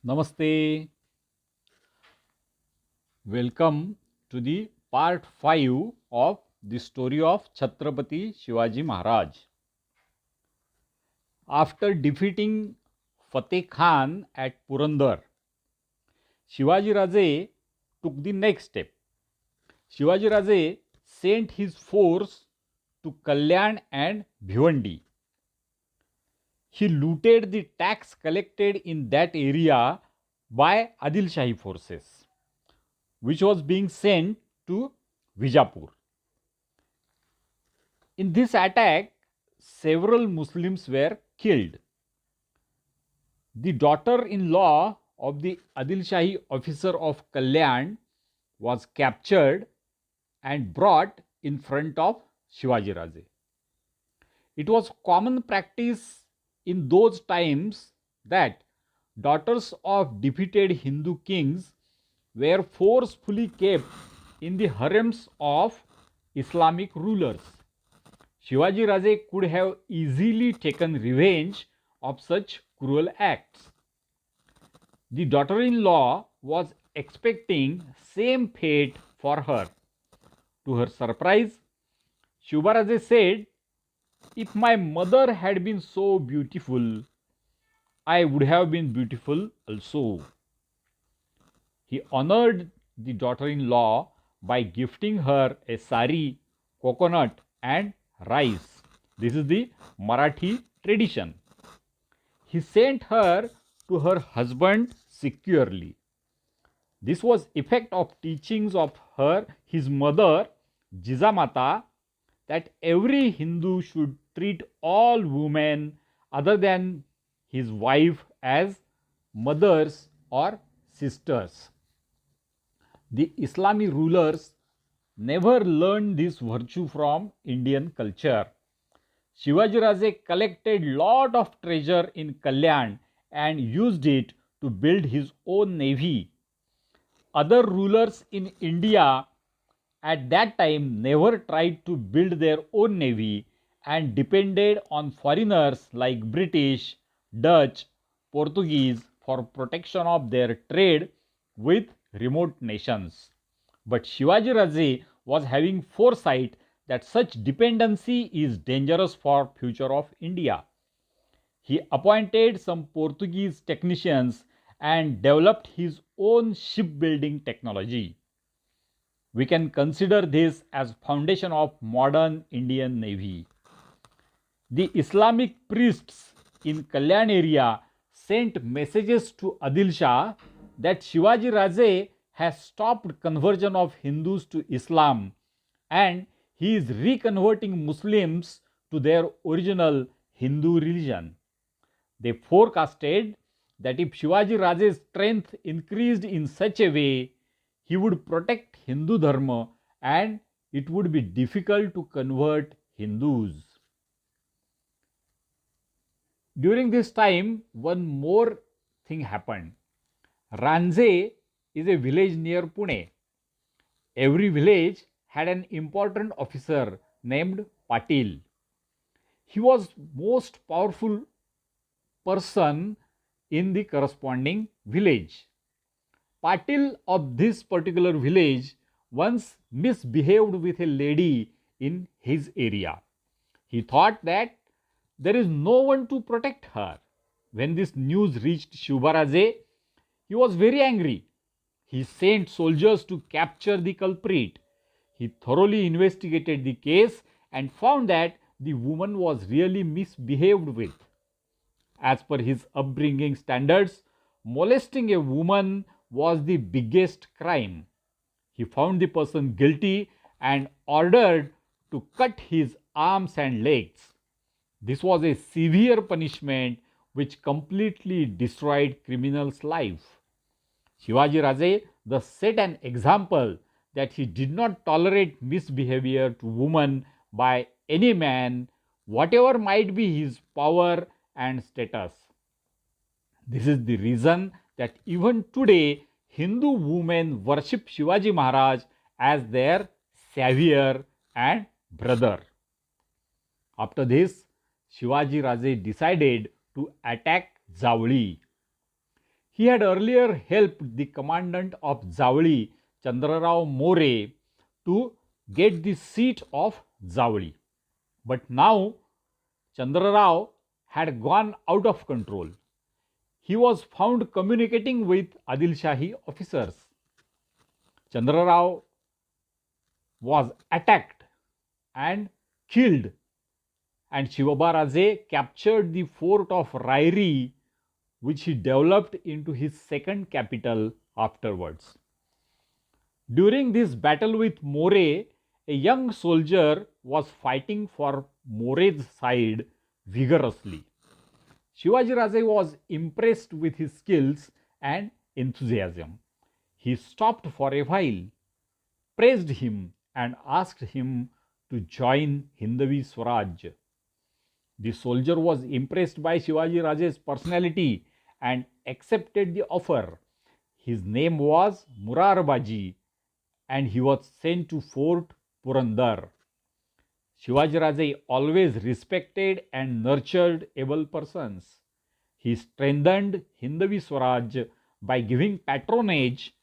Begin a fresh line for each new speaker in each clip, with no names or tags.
Namaste. Welcome to the part 5 of the story of Chhatrapati Shivaji Maharaj. After defeating Fateh Khan at Purandar, Shivaji Raje took the next step. Shivaji Raje sent his force to Kalyan and Bhivandi. He looted the tax collected in that area by Adil Shahi forces, which was being sent to Vijapur. In this attack, several Muslims were killed. The daughter in law of the Adil Shahi officer of Kalyan was captured and brought in front of Shivaji Raje. It was common practice in those times that daughters of defeated Hindu kings were forcefully kept in the harems of Islamic rulers. Shivaji Raje could have easily taken revenge of such cruel acts. The daughter-in-law was expecting same fate for her. To her surprise, Shivaji said, "If my mother had been so beautiful, I would have been beautiful also." He honored the daughter-in-law by gifting her a sari, coconut and rice. This is the Marathi tradition. He sent her to her husband securely. This was effect of teachings of his mother Jizamata, that every Hindu should treat all women other than his wife as mothers or sisters. The Islamic rulers never learned this virtue from Indian culture. Shivaji Raje collected lot of treasure in Kalyan and used it to build his own navy. Other rulers in India at that time never tried to build their own navy and depended on foreigners like British, Dutch, Portuguese for protection of their trade with remote nations. But Shivaji Raje was having foresight that such dependency is dangerous for future of India. He appointed some Portuguese technicians and developed his own shipbuilding technology. We can consider this as foundation of modern Indian Navy. The Islamic priests in Kalyan area sent messages to Adil Shah that Shivaji Raje has stopped conversion of Hindus to Islam and he is reconverting Muslims to their original Hindu religion. They forecasted that if Shivaji Raje's strength increased in such a way, he would protect Hindu Dharma and it would be difficult to convert Hindus. During this time, one more thing happened. Ranze is a village near Pune. Every village had an important officer named Patil. He was most powerful person in the corresponding village. Patil of this particular village once misbehaved with a lady in his area. He thought that there is no one to protect her. When this news reached Shivaraje, he was very angry. He sent soldiers to capture the culprit. He thoroughly investigated the case and found that the woman was really misbehaved with. As per his upbringing standards, molesting a woman was the biggest crime. He found the person guilty and ordered to cut his arms and legs. This was a severe punishment which completely destroyed criminal's life. Shivaji Raje thus set an example that he did not tolerate misbehavior to women by any man, whatever might be his power and status. This is the reason that even today Hindu women worship Shivaji Maharaj as their savior and brother. After this, Shivaji Raje decided to attack Zavli. He had earlier helped the commandant of Zawli, Chandrarao More, to get the seat of Zawli. But now Chandrarao had gone out of control. He was found communicating with Adil Shahi officers. Chandrarao was attacked and killed, and Shivabaraje captured the fort of Rairi, which he developed into his second capital afterwards. During this battle with More, a young soldier was fighting for More's side vigorously. Shivaji Raje was impressed with his skills and enthusiasm. He stopped for a while, praised him, and asked him to join Hindavi Swaraj. The soldier was impressed by Shivaji Raje's personality and accepted the offer. His name was Murarbaji, and he was sent to Fort Purandar. Shivaji Raje always respected and nurtured able persons. He strengthened Hindavi Swaraj by giving patronage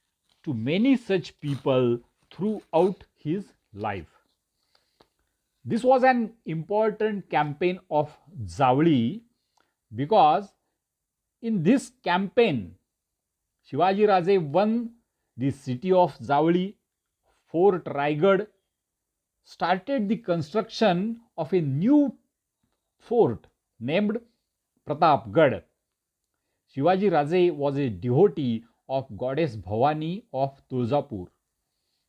to many such people throughout his life. This was an important campaign of Zawli because in this campaign, Shivaji Raje won the city of Zawli, Fort Raigad, started the construction of a new fort named Pratapgarh. Shivaji Raje was a devotee of goddess Bhavani of Tulzapur,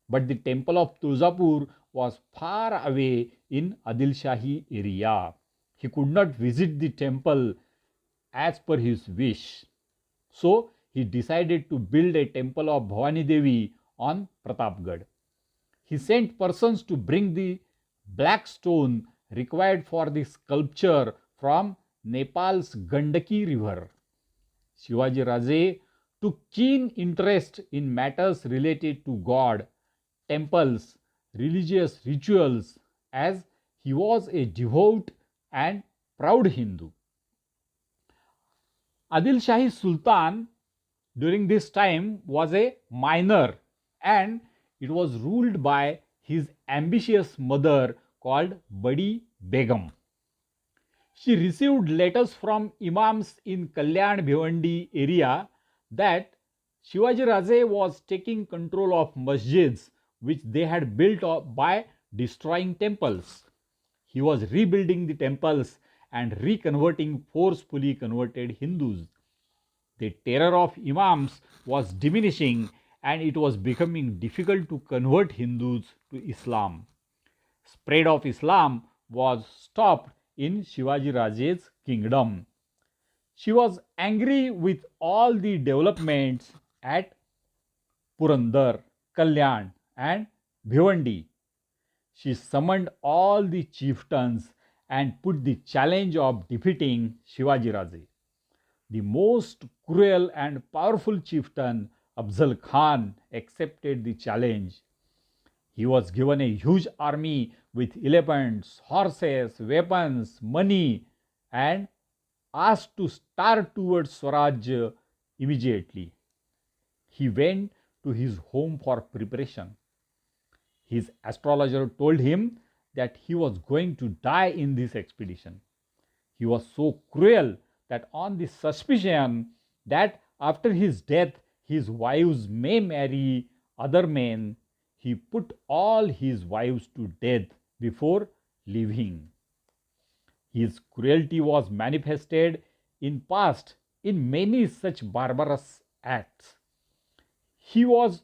but the temple of Tulzapur was far away in Adil Shahi area. He could not visit the temple as per his wish. So he decided to build a temple of Bhavani Devi on Pratapgarh. He sent persons to bring the black stone required for the sculpture from Nepal's Gandaki river. Shivaji Raje took keen interest in matters related to God, temples, religious rituals, as he was a devout and proud Hindu. Adil Shahi Sultan during this time was a minor, and it was ruled by his ambitious mother called Badi Begum. She received letters from imams in Kalyan Bhivandi area that Shivaji Raje was taking control of masjids which they had built by destroying temples. He was rebuilding the temples and reconverting forcefully converted Hindus. The terror of imams was diminishing and it was becoming difficult to convert Hindus to Islam. Spread of Islam was stopped in Shivaji Raje's kingdom. She was angry with all the developments at Purandar, Kalyan and Bhivandi. She summoned all the chieftains and put the challenge of defeating Shivaji Raje. The most cruel and powerful chieftain, Afzal Khan, accepted the challenge. He was given a huge army with elephants, horses, weapons, money, and asked to start towards Swaraj immediately. He went to his home for preparation. His astrologer told him that he was going to die in this expedition. He was so cruel that on the suspicion that after his death his wives may marry other men, he put all his wives to death before leaving. His cruelty was manifested in past in many such barbarous acts. He was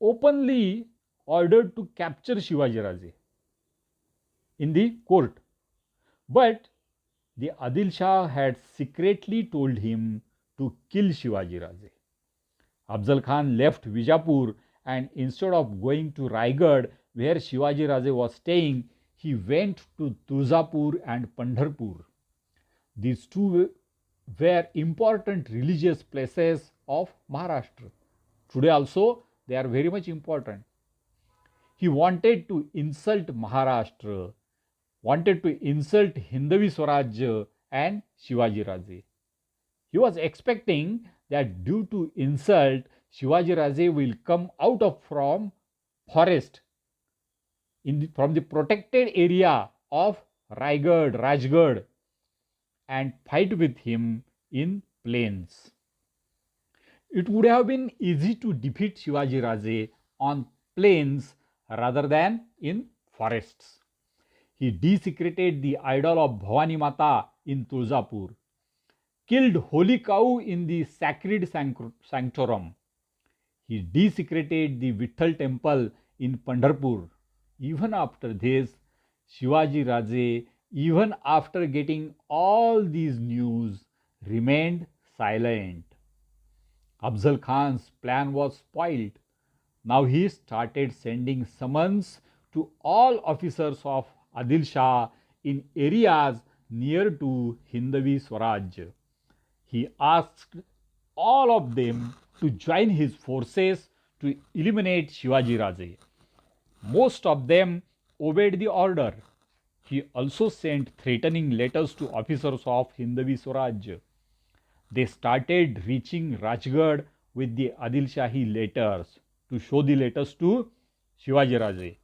openly ordered to capture Shivaji Raje in the court, but the Adil Shah had secretly told him to kill Shivaji Raje. Afzal Khan left Vijapur and instead of going to Raigad where Shivaji Raje was staying, he went to Tulzapur and Pandharpur. These two were important religious places of Maharashtra. Today also they are very much important. He wanted to insult Maharashtra, wanted to insult Hindavi Swaraj and Shivaji Raje. He was expecting that due to insult, Shivaji Raje will come out of from forest from the protected area of Rajgarh, and fight with him in plains. It would have been easy to defeat Shivaji Raje on plains rather than in forests. He desecrated the idol of Bhavani Mata in Tulzapur, killed holy cow in the sacred sanctorum. He desecrated the Vitthal temple in Pandharpur. Even after this, Shivaji Raje, even after getting all these news, remained silent. Afzal Khan's plan was spoiled. Now he started sending summons to all officers of Adil Shah in areas near to Hindavi Swaraj. He asked all of them to join his forces to eliminate Shivaji Raje. Most of them obeyed the order. He also sent threatening letters to officers of Hindavi Swaraj. They started reaching Rajgarh with the Adil Shahi letters to show the letters to Shivaji Raje.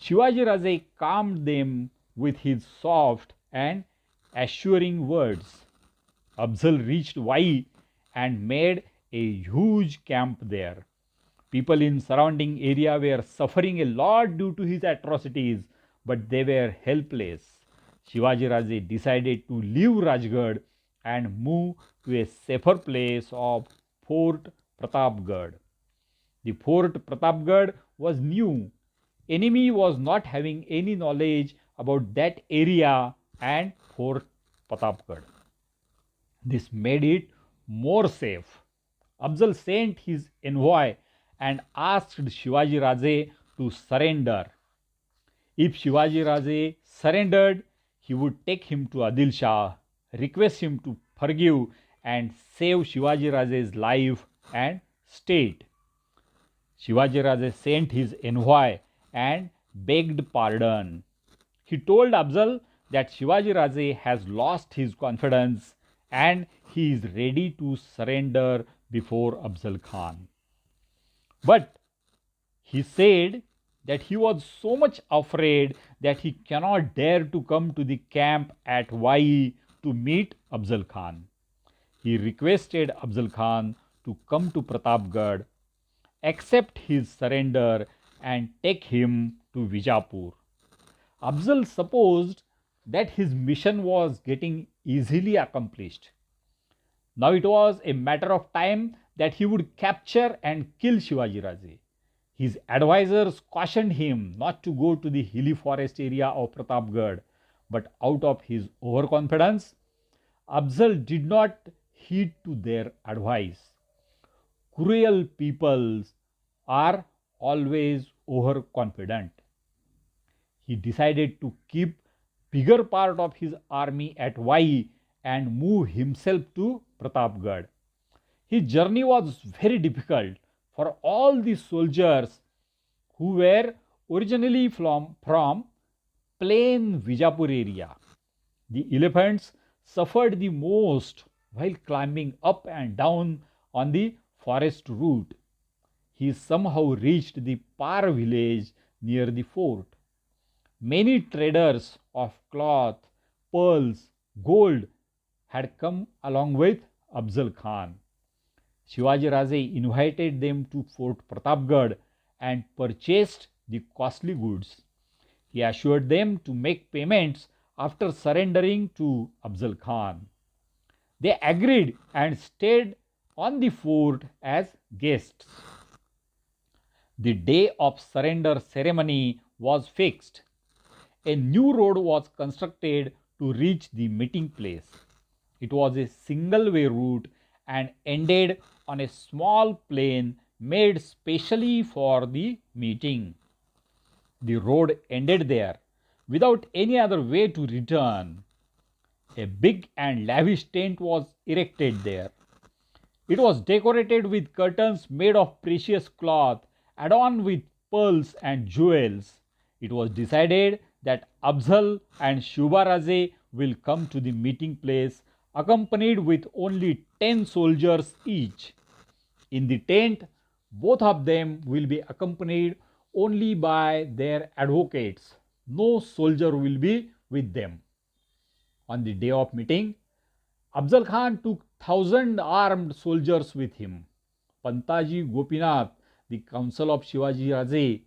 Shivaji Raje calmed them with his soft and assuring words. Afzal reached Vai and made a huge camp there. People in surrounding area were suffering a lot due to his atrocities, but they were helpless. Shivaji Raje decided to leave Rajgarh and move to a safer place of Fort Pratapgarh. The Fort Pratapgarh was new. Enemy was not having any knowledge about that area and Fort Pratapgarh. This made it more safe. Afzal sent his envoy and asked Shivaji Raje to surrender. If Shivaji Raje surrendered, he would take him to Adil Shah, request him to forgive and save Shivaji Raje's life and state. Shivaji Raje sent his envoy and begged pardon. He told Afzal that Shivaji Raje has lost his confidence and he is ready to surrender before Afzal Khan. But he said that he was so much afraid that he cannot dare to come to the camp at Vai to meet Afzal Khan. He requested Afzal Khan to come to Pratapgarh, accept his surrender and take him to Vijapur. Afzal supposed that his mission was getting easily accomplished. Now it was a matter of time that he would capture and kill Shivaji Raje. His advisors cautioned him not to go to the hilly forest area of Pratapgarh, but out of his overconfidence, Afzal did not heed to their advice. Cruel peoples are always overconfident. He decided to keep bigger part of his army at Vai and move himself to Pratapgarh. His journey was very difficult for all the soldiers who were originally from plain Vijapur area. The elephants suffered the most while climbing up and down on the forest route. He somehow reached the Par village near the fort. Many traders of cloth, pearls, gold had come along with Afzal Khan. Shivaji Raje invited them to Fort Pratapgarh and purchased the costly goods. He assured them to make payments after surrendering to Afzal Khan. They agreed and stayed on the fort as guests. The day of surrender ceremony was fixed. A new road was constructed to reach the meeting place. It was a single way route and ended on a small plain made specially for the meeting. The road ended there without any other way to return. A big and lavish tent was erected there. It was decorated with curtains made of precious cloth, adorned with pearls and jewels. It was decided that Afzal and Shivaji Raje will come to the meeting place accompanied with only 10 soldiers each. In the tent, both of them will be accompanied only by their advocates. No soldier will be with them. On the day of meeting, Afzal Khan took 1,000 armed soldiers with him. Pantaji Gopinath, the council of Shivaji Raje,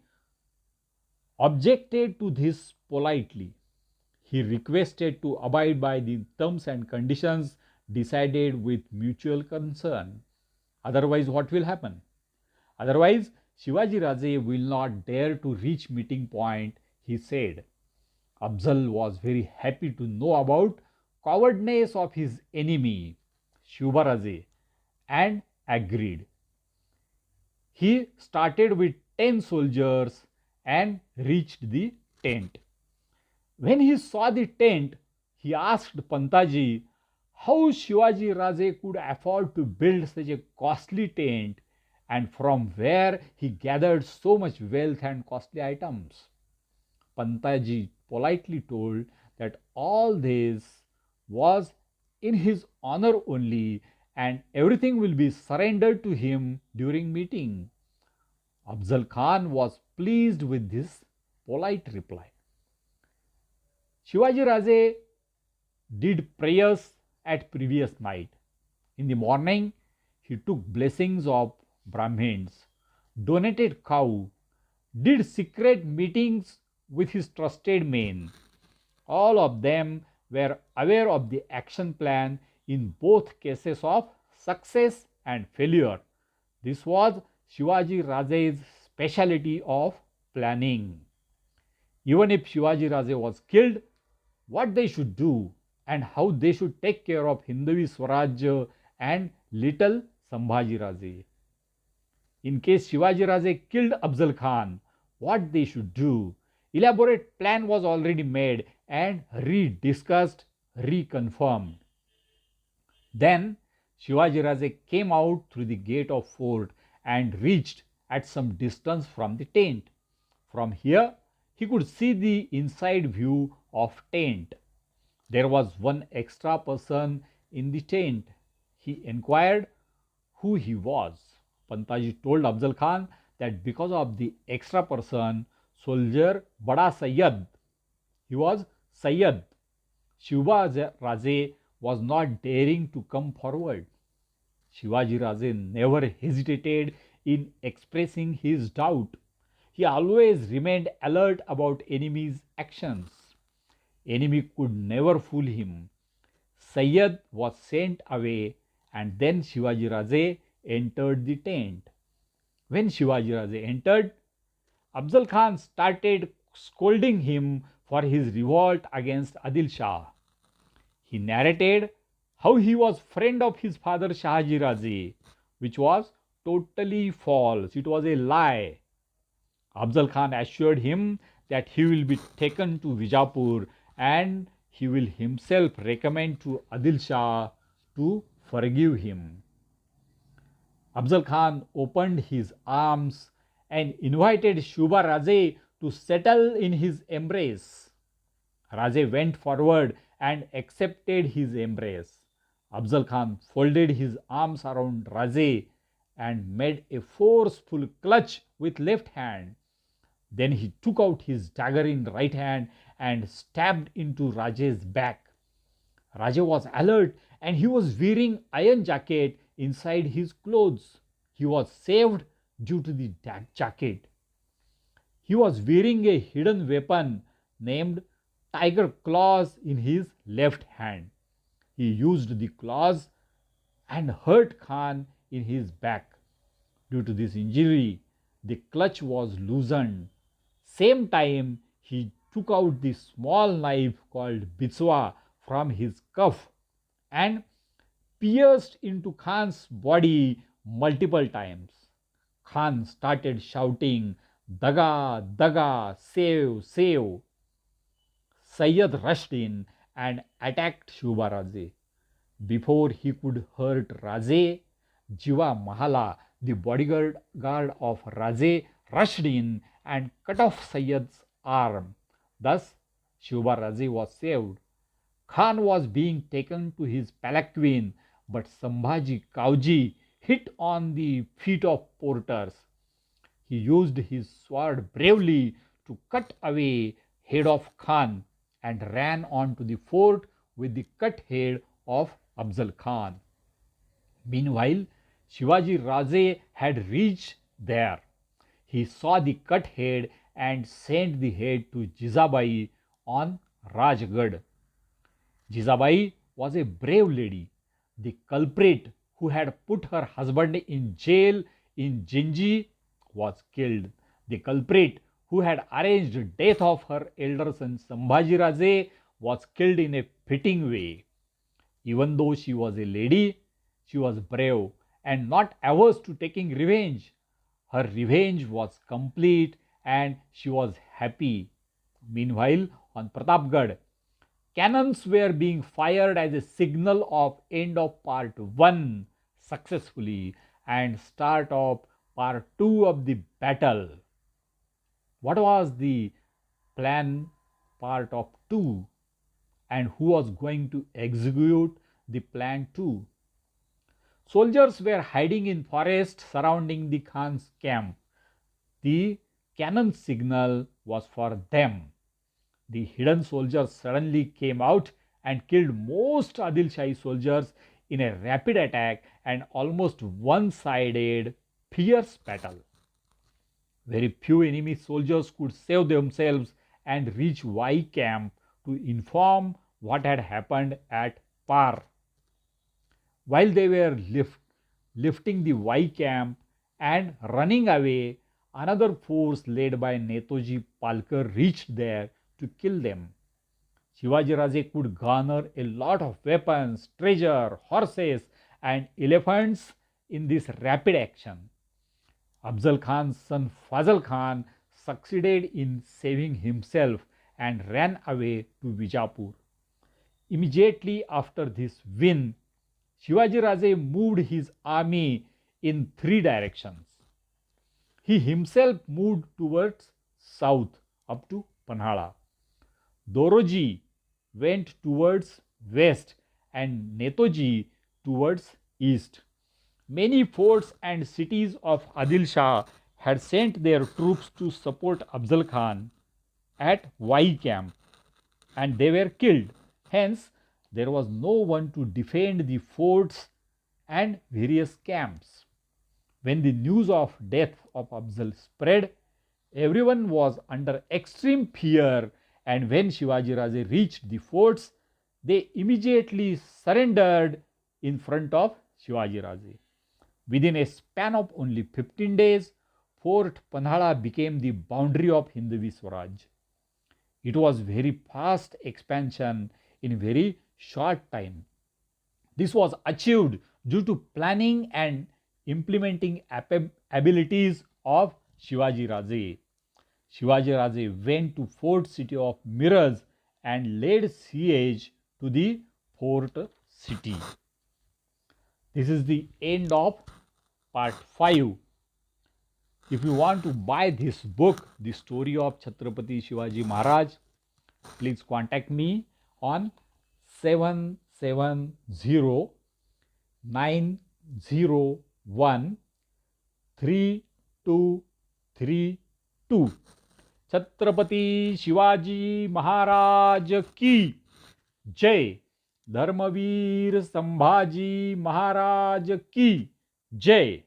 objected to this politely. He requested to abide by the terms and conditions decided with mutual concern. Otherwise, what will happen? Otherwise, Shivaji Raje will not dare to reach meeting point, he said. Afzal was very happy to know about cowardness of his enemy, Shivaji, and agreed. He started with 10 soldiers and reached the tent. When he saw the tent, he asked Pantaji how Shivaji Raje could afford to build such a costly tent and from where he gathered so much wealth and costly items. Pantaji politely told that all this was in his honor only and everything will be surrendered to him during meeting. Afzal Khan was pleased with this polite reply. Shivaji Raje did prayers at previous night. In the morning, he took blessings of Brahmins, donated cow, did secret meetings with his trusted men. All of them were aware of the action plan in both cases of success and failure. This was Shivaji Raje's specialty of planning. Even if Shivaji Raje was killed, what they should do and how they should take care of Hindavi Swaraj and little Sambhaji Raje. In case Shivaji Raje killed Afzal Khan, what they should do. Elaborate plan was already made and rediscussed, reconfirmed. Then Shivaji Raje came out through the gate of fort and reached at some distance from the tent. From here, he could see the inside view of tent. There was one extra person in the tent. He inquired who he was. Pantaji told Afzal Khan that because of the extra person, soldier Bada Sayyad, he was Sayyad, Shivaji Raje was not daring to come forward. Shivaji Raje never hesitated in expressing his doubt. He always remained alert about enemy's actions. Enemy could never fool him. Sayyad was sent away and then Shivaji Raje entered the tent. When Shivaji Raje entered, Afzal Khan started scolding him for his revolt against Adil Shah. He narrated how he was friend of his father Shahaji Raje, which was totally false. It was a lie. Afzal Khan assured him that he will be taken to Vijapur and he will himself recommend to Adil Shah to forgive him. Afzal Khan opened his arms and invited Shiva Raje to settle in his embrace. Raje went forward and accepted his embrace. Afzal Khan folded his arms around Raje and made a forceful clutch with left hand. Then he took out his dagger in right hand and stabbed into Raje's back. Raje was alert and he was wearing iron jacket inside his clothes. He was saved due to the jacket. He was wearing a hidden weapon named tiger claws in his left hand. He used the claws and hurt Khan in his back. Due to this injury, the clutch was loosened. Same time, he took out the small knife called Bitswa from his cuff and pierced into Khan's body multiple times. Khan started shouting, "Daga, Daga, save, save." Sayyad rushed in and attacked Shiva Raje. Before he could hurt Raje, Jiva Mahala, the bodyguard of Raje, rushed in and cut off Sayyad's arm. Thus, Shiva Raje was saved. Khan was being taken to his palanquin but Sambhaji Kauji hit on the feet of porters. He used his sword bravely to cut away head of Khan and ran on to the fort with the cut head of Afzal Khan. Meanwhile, Shivaji Raje had reached there. He saw the cut head and sent the head to Jizabai on Rajgarh. Jizabai was a brave lady. The culprit who had put her husband in jail in Jinji was killed. The culprit who had arranged death of her elder son Sambhaji Raje was killed in a fitting way. Even though she was a lady, she was brave and not averse to taking revenge. Her revenge was complete and she was happy. Meanwhile, on Pratapgarh, cannons were being fired as a signal of end of part 1 successfully and start of part 2 of the battle. What was the plan part of 2 and who was going to execute the plan 2? Soldiers were hiding in forest surrounding the Khan's camp. The cannon signal was for them. The hidden soldiers suddenly came out and killed most Adil Shahi soldiers in a rapid attack and almost one-sided, fierce battle. Very few enemy soldiers could save themselves and reach Y camp to inform what had happened at Par. While they were lifting the Y camp and running away, another force led by Netaji Palkar reached there to kill them. Shivaji Raje could garner a lot of weapons, treasure, horses, and elephants in this rapid action. Afzal Khan's son Fazal Khan succeeded in saving himself and ran away to Bijapur. Immediately after this win, Shivaji Raje moved his army in 3 directions. He himself moved towards south up to Panhala. Doroji went towards west and Netaji towards east. Many forts and cities of Adil Shah had sent their troops to support Afzal Khan at Y camp and they were killed. Hence, there was no one to defend the forts and various camps. When the news of death of Afzal spread, everyone was under extreme fear, and when Shivaji Raje reached the forts, they immediately surrendered in front of Shivaji Raje. Within a span of only 15 days, Fort Panhala became the boundary of Hindvi Swaraj. It was very fast expansion in very short time. This was achieved due to planning and implementing abilities of Shivaji Raje. Shivaji Raje went to fort city of Miraj and laid siege to the fort city. This is the end of part 5. If you want to buy this book, The Story of Chhatrapati Shivaji Maharaj, please contact me on 770-901-3232. Chhatrapati Shivaji Maharaj की जय। धर्मवीर संभाजी महाराज की जय।